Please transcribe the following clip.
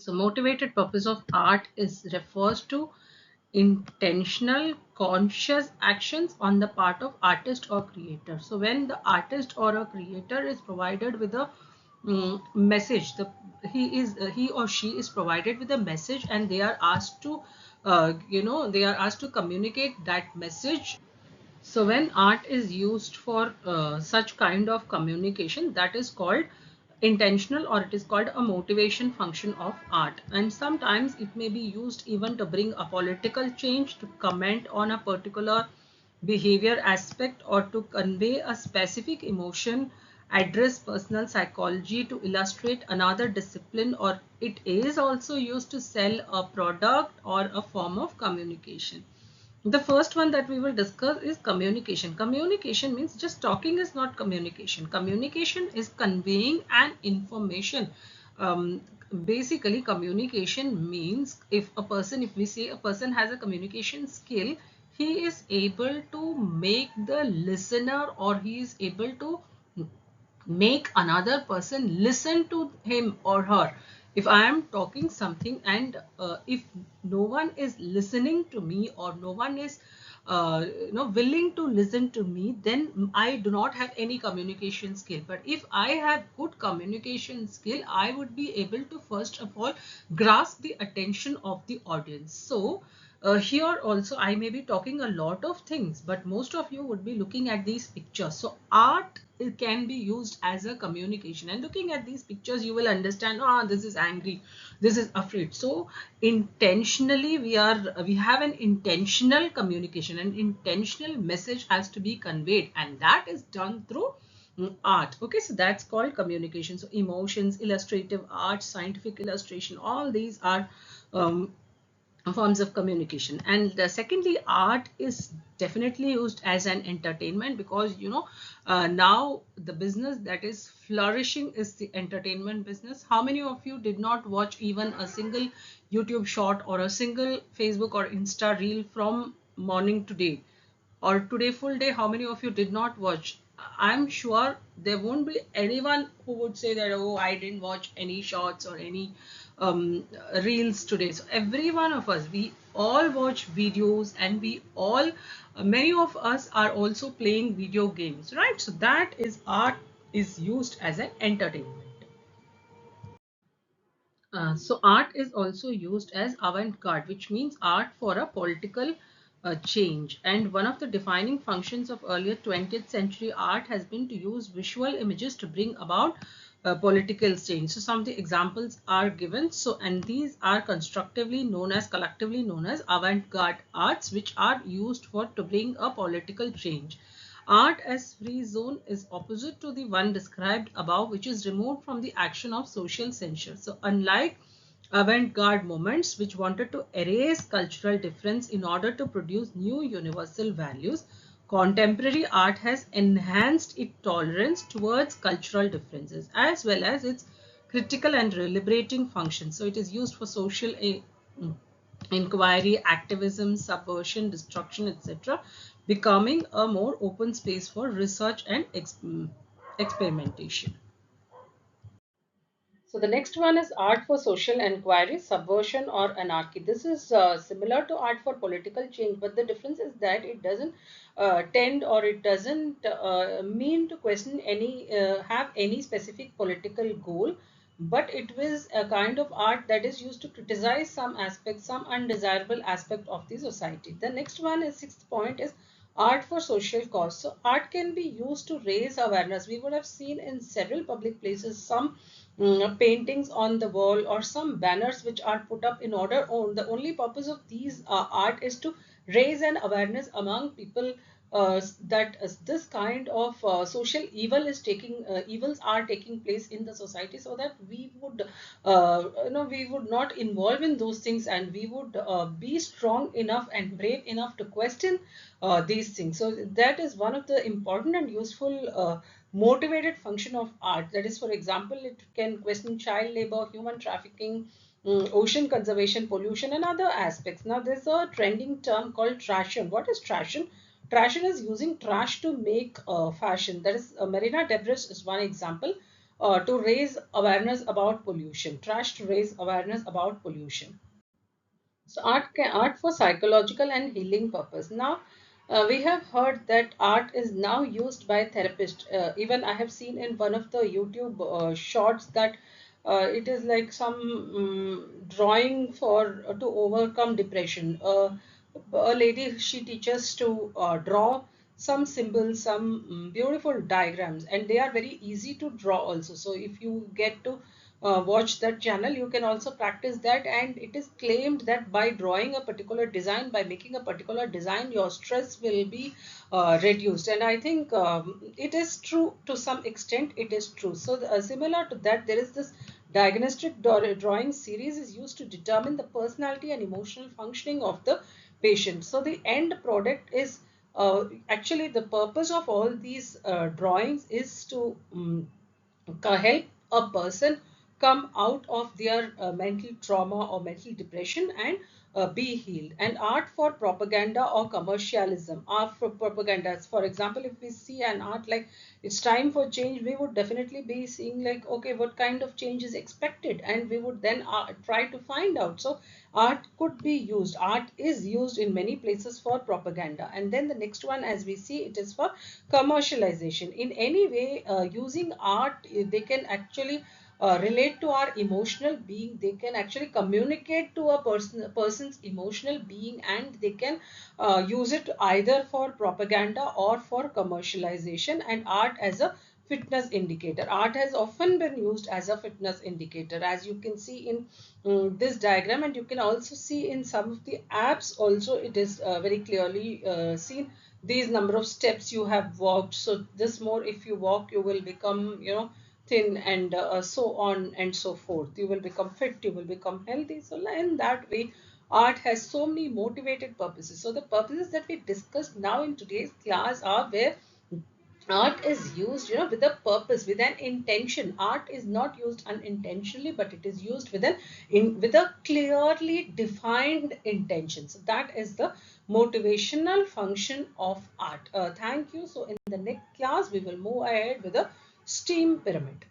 So motivated purpose of art is refers to intentional conscious actions on the part of artist or creator. So when the artist or a creator is provided with a message, he or she is provided with a message, and they are asked to they are asked to communicate that message. So when art is used for such kind of communication, that is called intentional, or it is called a motivation function of art. And sometimes it may be used even to bring a political change, to comment on a particular behavior aspect, or to convey a specific emotion, address personal psychology, to illustrate another discipline, or it is also used to sell a product or a form of communication. The first one that we will discuss is communication. Communication means just talking is not communication. Communication is conveying an information. Um, Basically, communication means if we say a person has a communication skill, he is able to make the listener, or he is able to make another person listen to him or her. If I am talking something, and if no one is listening to me, or no one is willing to listen to me, then I do not have any communication skill. But if I have good communication skill, I would be able to first of all grasp the attention of the audience. So here also I may be talking a lot of things, but most of you would be looking at these pictures. So art, it can be used as a communication, and looking at these pictures you will understand, this is angry, this is afraid. So intentionally we have an intentional communication, an intentional message has to be conveyed, and that is done through art. Okay, so that's called communication. So emotions, illustrative art, scientific illustration, all these are um, forms of communication. And secondly, art is definitely used as an entertainment, because now the business that is flourishing is the entertainment business. How many of you did not watch even a single YouTube short or a single Facebook or Insta reel from morning to day, or today full day? How many of you did not watch? I'm sure there won't be anyone who would say that, oh, I didn't watch any shorts or any reels today. So every one of us, we all watch videos, and we all many of us are also playing video games, right? So that is art is used as an entertainment. So art is also used as avant-garde, which means art for a political change. And one of the defining functions of earlier 20th century art has been to use visual images to bring about political change. So some of the examples are given. So, and these are collectively known as avant-garde arts, which are used for to bring a political change. Art as free zone is opposite to the one described above, which is removed from the action of social censure. So unlike avant-garde movements which wanted to erase cultural difference in order to produce new universal values, contemporary art has enhanced its tolerance towards cultural differences as well as its critical and liberating function. So it is used for social inquiry, activism, subversion, destruction, etc., becoming a more open space for research and experimentation. So the next one is art for social inquiry, subversion or anarchy. This is similar to art for political change, but the difference is that it doesn't tend, or it doesn't mean to question have any specific political goal, but it was a kind of art that is used to criticize some aspect, some undesirable aspect of the society. The next one is sixth point is art for social cause. So art can be used to raise awareness. We would have seen in several public places some paintings on the wall or some banners which are put up in order on the only purpose of these art is to raise an awareness among people that this kind of social evils are taking place in the society, so that we would we would not involve in those things, and we would be strong enough and brave enough to question these things. So that is one of the important and useful motivated function of art. That is, for example, it can question child labor, human trafficking, ocean conservation, pollution, and other aspects. Now, there's a trending term called trashion. What is trashion? Trashion is using trash to make fashion. That is, Marina Debris is one example. to raise awareness about pollution. Trash to raise awareness about pollution. So art for psychological and healing purpose. Now we have heard that art is now used by therapists. Even I have seen in one of the YouTube shorts that it is like some drawing for to overcome depression. A lady, she teaches to draw some symbols, some beautiful diagrams, and they are very easy to draw also. So if you get to watch that channel, you can also practice that, and it is claimed that by drawing a particular design, by making a particular design, your stress will be reduced. And I think it is true to some extent. It is true. So similar to that, there is this diagnostic drawing series is used to determine the personality and emotional functioning of the patient. So the end product is actually the purpose of all these drawings is to help a person come out of their mental trauma or mental depression and be healed. And art for propaganda or commercialism. Art for propaganda, for example, if we see an art like it's time for change, we would definitely be seeing like, okay, what kind of change is expected, and we would then try to find out. So art could be used, art is used in many places for propaganda. And then the next one, as we see, it is for commercialization. In any way, using art, they can actually relate to our emotional being. They can actually communicate to a person's emotional being, and they can use it either for propaganda or for commercialization. And art as a fitness indicator, art has often been used as a fitness indicator, as you can see in this diagram, and you can also see in some of the apps also. It is very clearly seen these number of steps you have walked. So this more, if you walk, you will become, you know, thin, and so on and so forth. You will become fit, you will become healthy. So in that way, art has so many motivated purposes. So the purposes that we discussed now in today's class are where art is used, you know, with a purpose, with an intention. Art is not used unintentionally, but it is used with an with a clearly defined intention. So that is the motivational function of art. Thank you. So in the next class we will move ahead with a STEAM pyramid.